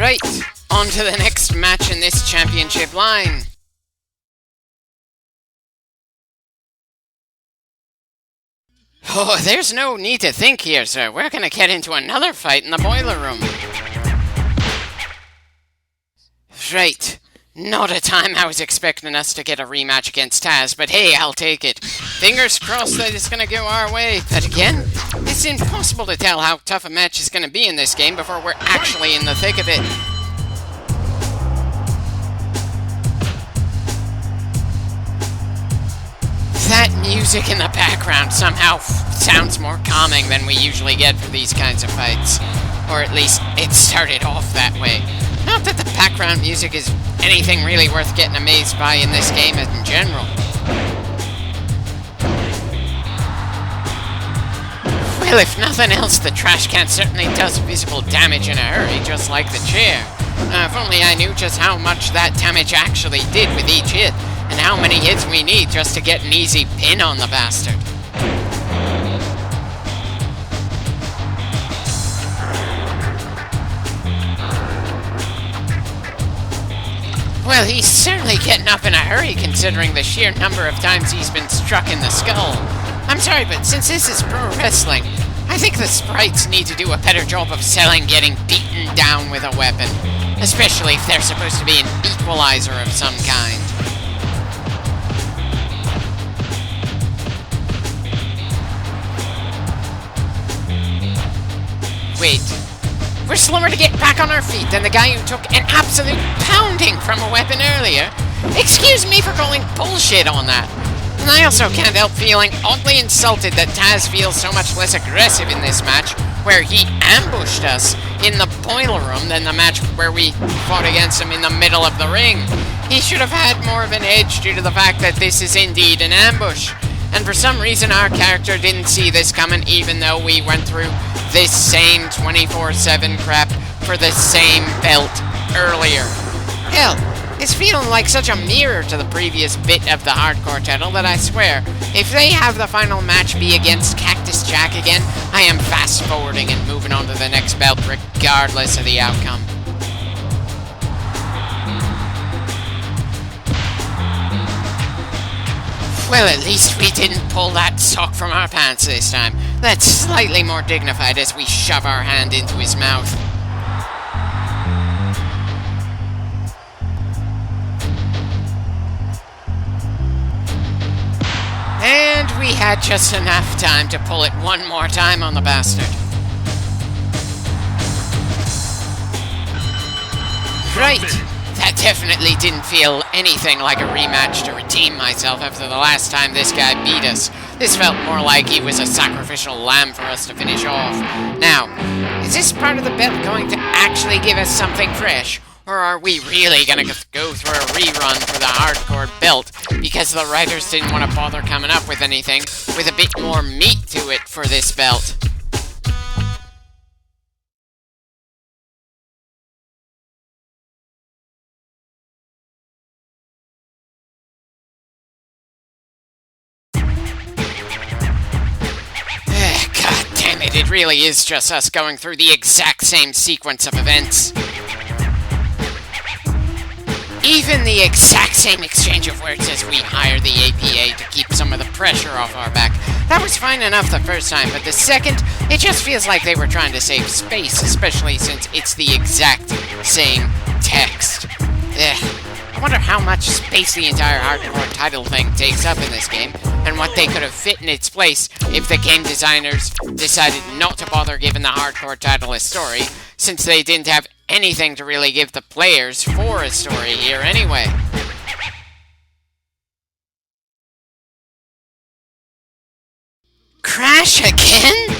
Right, on to the next match in this championship line. Oh, there's no need to think here, sir. We're gonna get into another fight in the boiler room. Right. Not a time I was expecting us to get a rematch against Taz, but hey, I'll take it. Fingers crossed that it's gonna go our way. But again, it's impossible to tell how tough a match is gonna be in this game before we're actually in the thick of it. That music in the background somehow sounds more calming than we usually get for these kinds of fights. Or at least, it started off that way. Not that the background music is anything really worth getting amazed by in this game in general. Well, if nothing else, the trash can certainly does visible damage in a hurry, just like the chair. If only I knew just how much that damage actually did with each hit, and how many hits we need just to get an easy pin on the bastard. Well, he's certainly getting up in a hurry considering the sheer number of times he's been struck in the skull. I'm sorry, but since this is pro wrestling, I think the sprites need to do a better job of selling getting beaten down with a weapon, especially if they're supposed to be an equalizer of some kind. Wait, we're slower to get back on our feet than the guy who took an absolute pounding from a weapon earlier. Excuse me for calling bullshit on that. And I also can't help feeling oddly insulted that Taz feels so much less aggressive in this match, where he ambushed us in the boiler room, than the match where we fought against him in the middle of the ring. He should have had more of an edge due to the fact that this is indeed an ambush. And for some reason our character didn't see this coming, even though we went through this same 24/7 crap for the same belt earlier. Hell, it's feeling like such a mirror to the previous bit of the hardcore title that I swear, if they have the final match be against Cactus Jack again, I am fast forwarding and moving on to the next belt regardless of the outcome. Well, at least we didn't pull that sock from our pants this time. That's slightly more dignified as we shove our hand into his mouth. And we had just enough time to pull it one more time on the bastard. Right. That definitely didn't feel anything like a rematch to redeem myself after the last time this guy beat us. This felt more like he was a sacrificial lamb for us to finish off. Now, is this part of the belt going to actually give us something fresh? Or are we really going to go through a rerun for the hardcore belt because the writers didn't want to bother coming up with anything with a bit more meat to it for this belt? It really is just us going through the exact same sequence of events. Even the exact same exchange of words as we hired the APA to keep some of the pressure off our back. That was fine enough the first time, but the second, it just feels like they were trying to save space, especially since it's the exact same text. I wonder how much space the entire hardcore title thing takes up in this game, and what they could have fit in its place if the game designers decided not to bother giving the hardcore title a story, since they didn't have anything to really give the players for a story here anyway. Crash again?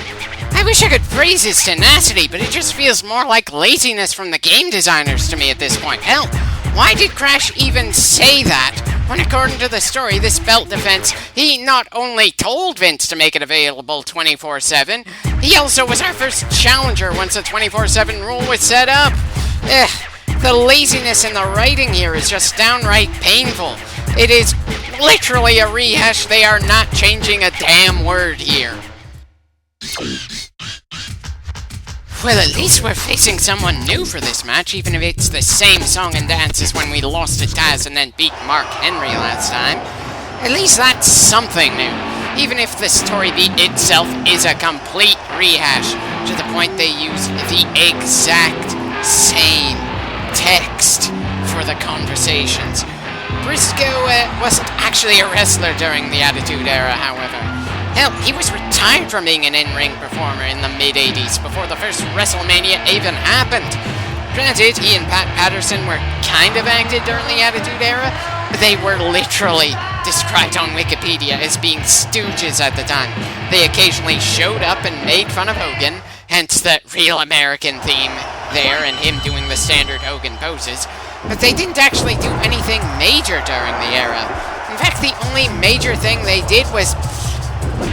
I wish I could praise his tenacity, but it just feels more like laziness from the game designers to me at this point. Hell, why did Crash even say that, when according to the story, this belt defense, he not only told Vince to make it available 24/7, he also was our first challenger once the 24/7 rule was set up. The laziness in the writing here is just downright painful. It is literally a rehash. They are not changing a damn word here. Well, at least we're facing someone new for this match, even if it's the same song and dance as when we lost to Taz and then beat Mark Henry last time. At least that's something new, even if the story beat itself is a complete rehash, to the point they use the exact same text for the conversations. Briscoe wasn't actually a wrestler during the Attitude Era, however. Hell, he was retired from being an in-ring performer in the mid-80s before the first WrestleMania even happened. Granted, he and Pat Patterson were kind of active during the Attitude Era, but they were literally described on Wikipedia as being stooges at the time. They occasionally showed up and made fun of Hogan, hence the Real American theme there and him doing the standard Hogan poses, but they didn't actually do anything major during the era. In fact, the only major thing they did was...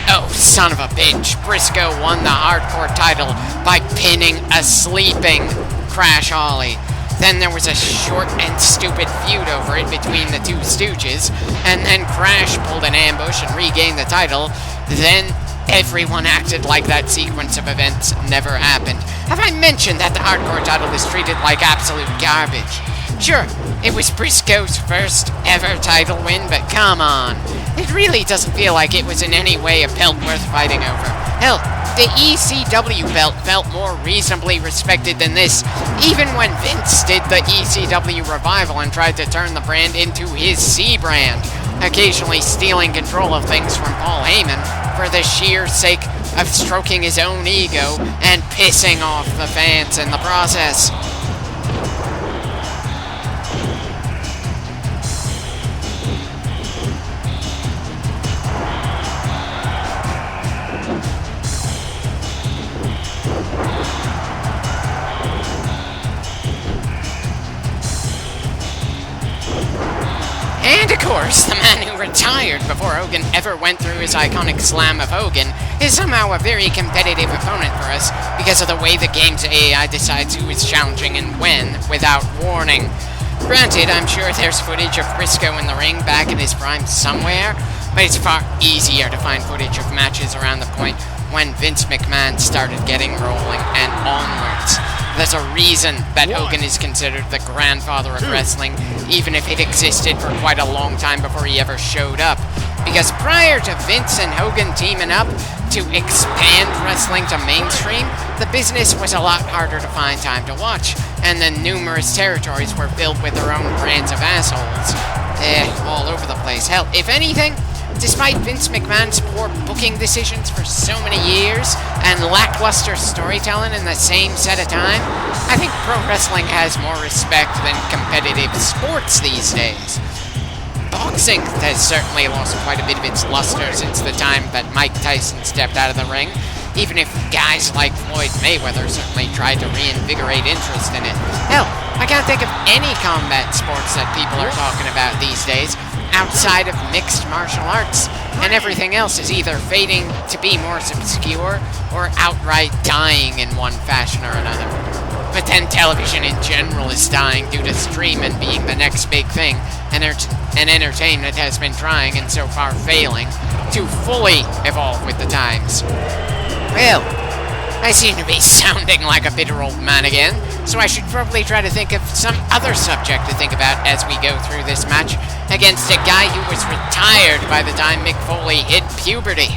oh, son of a bitch. Briscoe won the Hardcore title by pinning a sleeping Crash Holly. Then there was a short and stupid feud over it between the two Stooges, and then Crash pulled an ambush and regained the title. Then everyone acted like that sequence of events never happened. Have I mentioned that the Hardcore title is treated like absolute garbage? Sure, it was Briscoe's first ever title win, but come on. It really doesn't feel like it was in any way a belt worth fighting over. Hell, the ECW belt felt more reasonably respected than this, even when Vince did the ECW revival and tried to turn the brand into his C brand, occasionally stealing control of things from Paul Heyman for the sheer sake of stroking his own ego and pissing off the fans in the process. And of course, the man who retired before Hogan ever went through his iconic slam of Hogan is somehow a very competitive opponent for us because of the way the game's AI decides who is challenging and when without warning. Granted, I'm sure there's footage of Briscoe in the ring back in his prime somewhere, but it's far easier to find footage of matches around the point when Vince McMahon started getting rolling and onwards. There's a reason that Hogan is considered the grandfather of wrestling, even if it existed for quite a long time before he ever showed up. Because prior to Vince and Hogan teaming up to expand wrestling to mainstream, the business was a lot harder to find time to watch, and the numerous territories were filled with their own brands of assholes. All over the place. Hell, if anything, despite Vince McMahon's poor booking decisions for so many years and lackluster storytelling in the same set of time, I think pro wrestling has more respect than competitive sports these days. Boxing has certainly lost quite a bit of its luster since the time that Mike Tyson stepped out of the ring, even if guys like Floyd Mayweather certainly tried to reinvigorate interest in it. Hell, I can't think of any combat sports that people are talking about these days outside of mixed martial arts, and everything else is either fading to be more obscure or outright dying in one fashion or another. But then television in general is dying due to streaming being the next big thing, and entertainment has been trying, and so far failing, to fully evolve with the times. Well, I seem to be sounding like a bitter old man again, so I should probably try to think of some other subject to think about as we go through this match against a guy who was retired by the time Mick Foley hit puberty.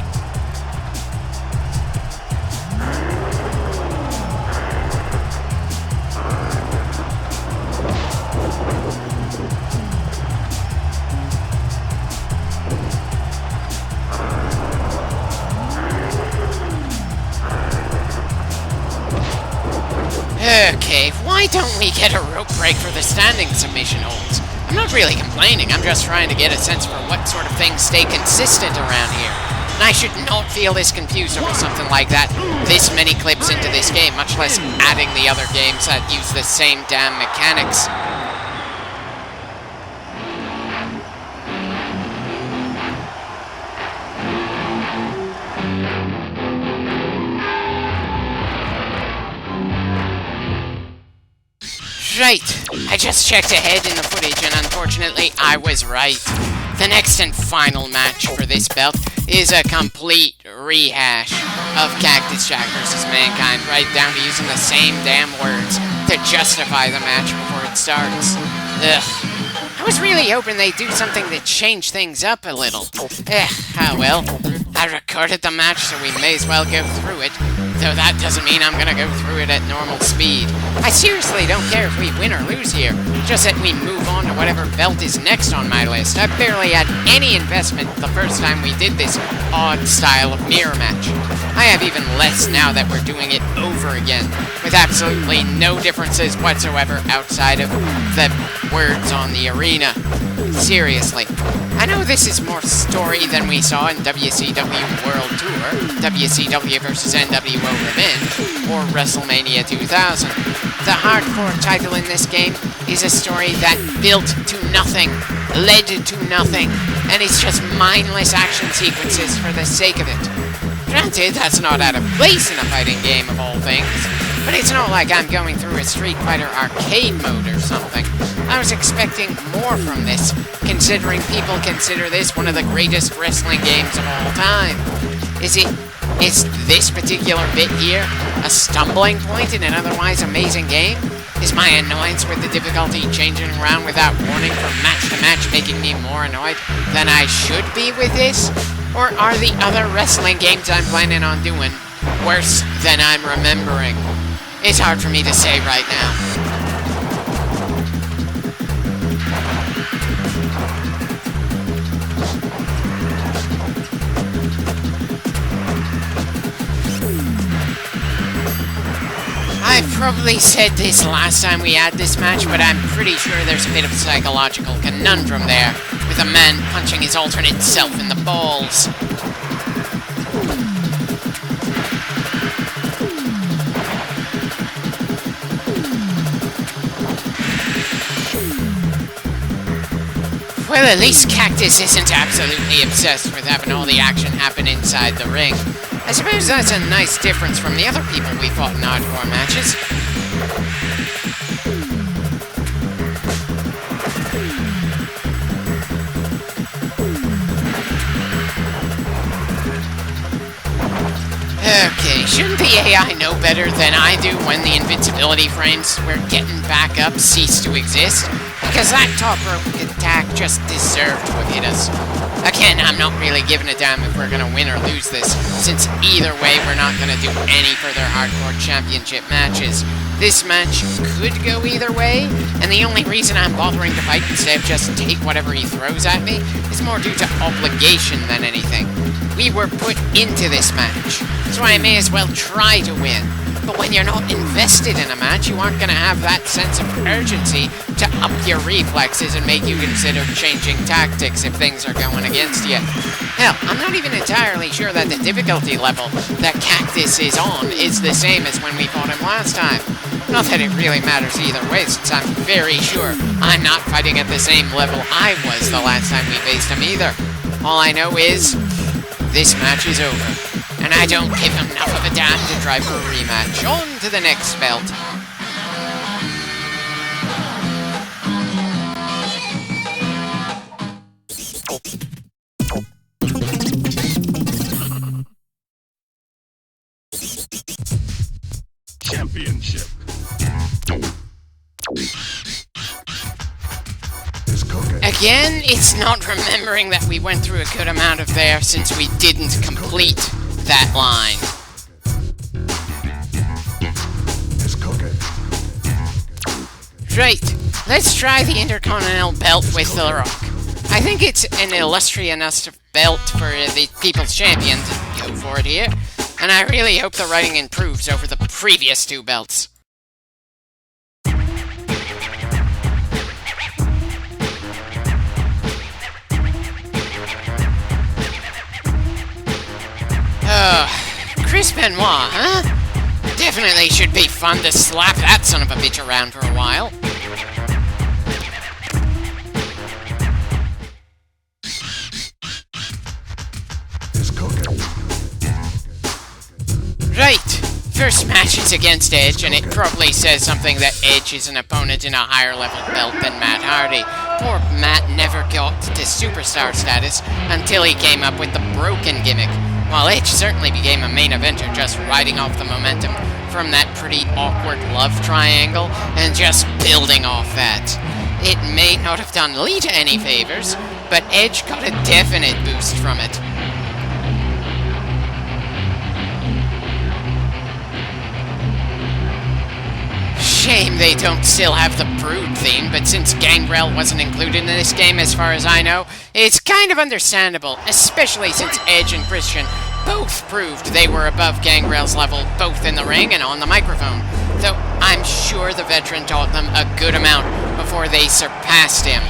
Okay, why don't we get a rope break for the standing submission holds? I'm not really complaining, I'm just trying to get a sense for what sort of things stay consistent around here. And I should not feel this confused over something like that this many clips into this game, much less adding the other games that use the same damn mechanics. Right, I just checked ahead in the footage and unfortunately I was right. The next and final match for this belt is a complete rehash. of Cactus Jack versus Mankind, right down to using the same damn words to justify the match before it starts. Ugh. I was really hoping they'd do something to change things up a little. Well, I recorded the match, so we may as well go through it. Though that doesn't mean I'm gonna go through it at normal speed. I seriously don't care if we win or lose here, just that we move on to whatever belt is next on my list. I barely had any investment the first time we did this odd style of mirror match. I have even less now that we're doing it over again, with absolutely no differences whatsoever outside of the words on the arena. Seriously. I know this is more story than we saw in WCW World Tour, WCW vs. NWO Revenge, or WrestleMania 2000. The hardcore title in this game is a story that built to nothing, led to nothing, and it's just mindless action sequences for the sake of it. Granted, that's not out of place in a fighting game of all things, but it's not like I'm going through a Street Fighter arcade mode or something. I was expecting more from this, considering people consider this one of the greatest wrestling games of all time. Is this particular bit here a stumbling point in an otherwise amazing game? Is my annoyance with the difficulty changing around without warning from match to match making me more annoyed than I should be with this? Or are the other wrestling games I'm planning on doing worse than I'm remembering? It's hard for me to say right now. I probably said this last time we had this match, but I'm pretty sure there's a bit of a psychological conundrum there, with a man punching his alternate self in the balls. Well, at least Cactus isn't absolutely obsessed with having all the action happen inside the ring. I suppose that's a nice difference from the other people we fought in hardcore matches. Okay, shouldn't the AI know better than I do when the invincibility frames we're getting back up cease to exist? Because that top rope attack just deserved to have hit us. Again, I'm not really giving a damn if we're going to win or lose this, since either way we're not going to do any further hardcore championship matches. This match could go either way, and the only reason I'm bothering to fight instead of just take whatever he throws at me is more due to obligation than anything. We were put into this match, so I may as well try to win. But when you're not invested in a match, you aren't going to have that sense of urgency to up your reflexes and make you consider changing tactics if things are going against you. Hell, I'm not even entirely sure that the difficulty level that Cactus is on is the same as when we fought him last time. Not that it really matters either way, since I'm very sure I'm not fighting at the same level I was the last time we faced him either. All I know is, this match is over. And I don't give enough of a damn to try for a rematch. On to the next belt. Championship. Again, it's not remembering that we went through a good amount of there since we didn't complete that line. Right, let's try the Intercontinental Belt with The Rock. I think it's an illustrious belt for the People's Champion to go for it here, and I really hope the writing improves over the previous two belts. Chris Benoit, huh? Definitely should be fun to slap that son of a bitch around for a while. Right, first match is against Edge, and it probably says something that Edge is an opponent in a higher level belt than Matt Hardy. Poor Matt never got to superstar status until he came up with the broken gimmick. while Edge certainly became a main eventer, just riding off the momentum from that pretty awkward love triangle and just building off that. It may not have done Lita any favors, but Edge got a definite boost from it. Shame they don't still have the Brood theme, but since Gangrel wasn't included in this game as far as I know, it's kind of understandable, especially since Edge and Christian both proved they were above Gangrel's level, both in the ring and on the microphone, though I'm sure the veteran taught them a good amount before they surpassed him.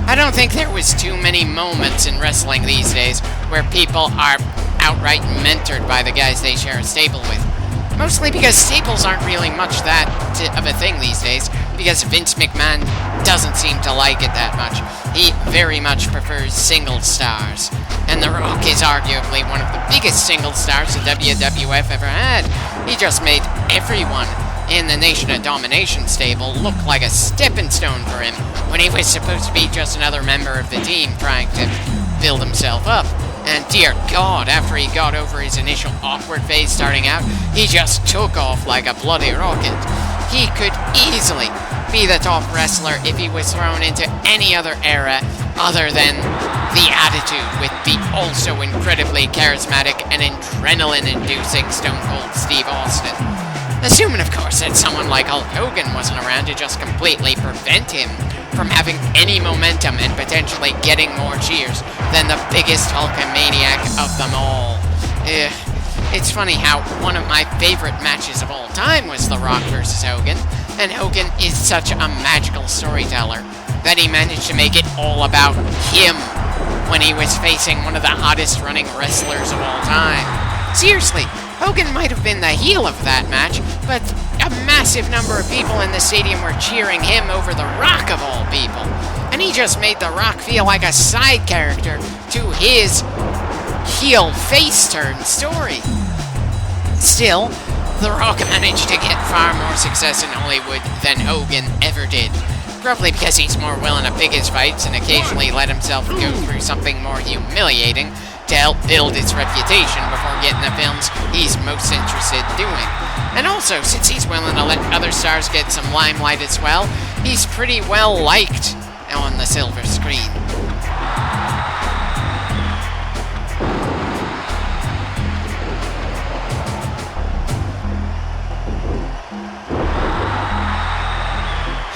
I don't think there was too many moments in wrestling these days where people are outright mentored by the guys they share a stable with. Mostly because staples aren't really much that of a thing these days, because Vince McMahon doesn't seem to like it that much. He very much prefers single stars. And The Rock is arguably one of the biggest single stars the WWF ever had. He just made everyone in the Nation of Domination stable look like a stepping stone for him, when he was supposed to be just another member of the team trying to build himself up. And dear God, after he got over his initial awkward phase starting out, he just took off like a bloody rocket. He could easily be the top wrestler if he was thrown into any other era other than the Attitude, with the also incredibly charismatic and adrenaline-inducing Stone Cold Steve Austin. Assuming, of course, that someone like Hulk Hogan wasn't around to just completely prevent him from having any momentum and potentially getting more cheers than the biggest Hulkamaniac of them all. It's funny how one of my favorite matches of all time was The Rock versus Hogan, and Hogan is such a magical storyteller that he managed to make it all about him when he was facing one of the hottest running wrestlers of all time. Seriously, Hogan might have been the heel of that match, but a massive number of people in the stadium were cheering him over The Rock of all people. And he just made The Rock feel like a side character to his heel-face turn story. Still, The Rock managed to get far more success in Hollywood than Hogan ever did. Probably because he's more willing to pick his fights and occasionally let himself go through something more humiliating to help build his reputation before getting the films he's most interested in doing. And also, since he's willing to let other stars get some limelight as well, he's pretty well liked on the silver screen.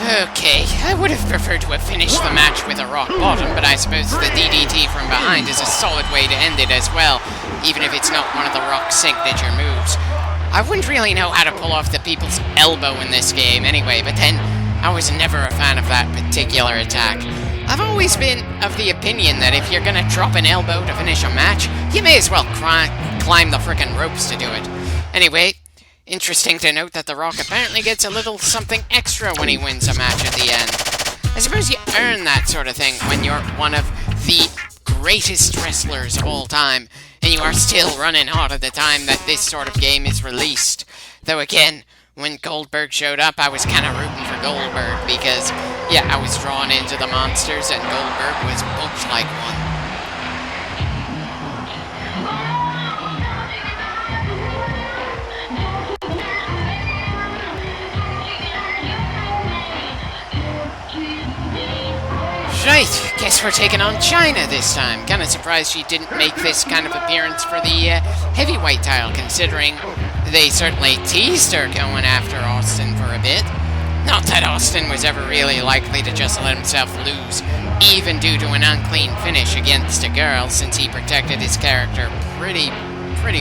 Okay, I would have preferred to have finished the match with a rock bottom, but I suppose the DDT from behind is a solid way to end it as well, even if it's not one of the Rock's signature moves. I wouldn't really know how to pull off the people's elbow in this game anyway, but then I was never a fan of that particular attack. I've always been of the opinion that if you're gonna drop an elbow to finish a match, you may as well climb the frickin' ropes to do it. Anyway, interesting to note that The Rock apparently gets a little something extra when he wins a match at the end. I suppose you earn that sort of thing when you're one of the greatest wrestlers of all time, and you are still running hot at the time that this sort of game is released. Though again, when Goldberg showed up, I was kind of rooting for Goldberg because, yeah, I was drawn into the monsters and Goldberg was booked like one. Right, guess we're taking on China this time. Kinda surprised she didn't make this kind of appearance for the heavyweight title, considering they certainly teased her going after Austin for a bit. Not that Austin was ever really likely to just let himself lose, even due to an unclean finish against a girl, since he protected his character pretty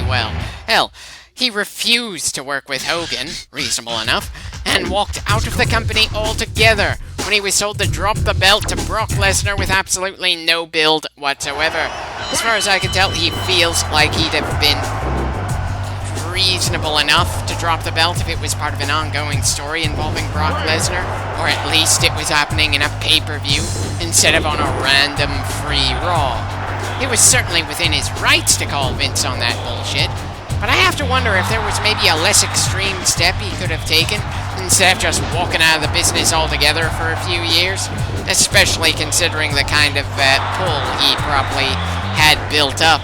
well. Hell, he refused to work with Hogan, reasonable enough, and walked out of the company altogether when he was told to drop the belt to Brock Lesnar with absolutely no build whatsoever. As far as I can tell, he feels like he'd have been reasonable enough to drop the belt if it was part of an ongoing story involving Brock Lesnar, or at least it was happening in a pay-per-view instead of on a random free Raw. It was certainly within his rights to call Vince on that bullshit, but I have to wonder if there was maybe a less extreme step he could have taken instead of just walking out of the business altogether for a few years, especially considering the kind of pull he probably had built up.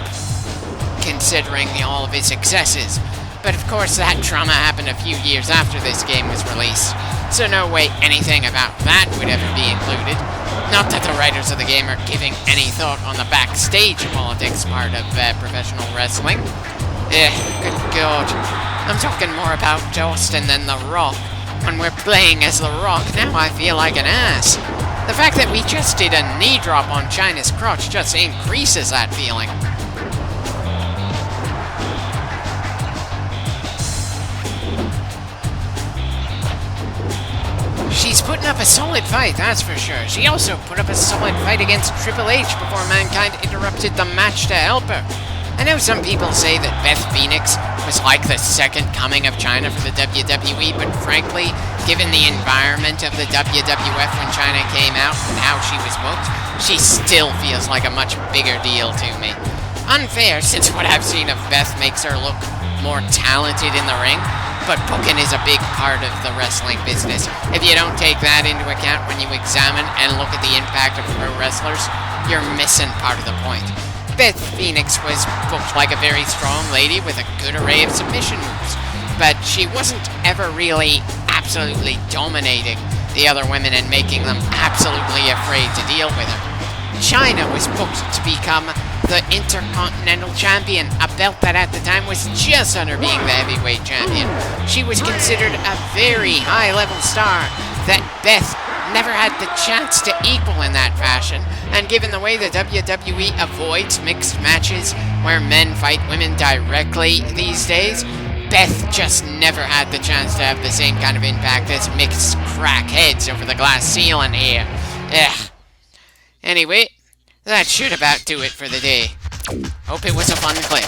considering all of his successes. But of course that trauma happened a few years after this game was released, so no way anything about that would ever be included. Not that the writers of the game are giving any thought on the backstage politics part of professional wrestling. Good God. I'm talking more about Austin than The Rock. When we're playing as The Rock, now I feel like an ass. The fact that we just did a knee drop on Chyna's crotch just increases that feeling. She's putting up a solid fight, that's for sure. She also put up a solid fight against Triple H before Mankind interrupted the match to help her. I know some people say that Beth Phoenix was like the second coming of Chyna for the WWE, but frankly, given the environment of the WWF when Chyna came out and how she was booked, she still feels like a much bigger deal to me. Unfair, since what I've seen of Beth makes her look more talented in the ring, but booking is a big part of the wrestling business. If you don't take that into account when you examine and look at the impact of pro wrestlers, you're missing part of the point. Beth Phoenix was booked like a very strong lady with a good array of submission moves, but she wasn't ever really absolutely dominating the other women and making them absolutely afraid to deal with her. Chyna was booked to become the Intercontinental Champion, a belt that at the time was just under being the heavyweight champion. She was considered a very high-level star that Beth never had the chance to equal in that fashion, and given the way the WWE avoids mixed matches where men fight women directly these days, Beth just never had the chance to have the same kind of impact as mixed crackheads over the glass ceiling here. Ugh. Anyway, that should about do it for the day. Hope it was a fun clip.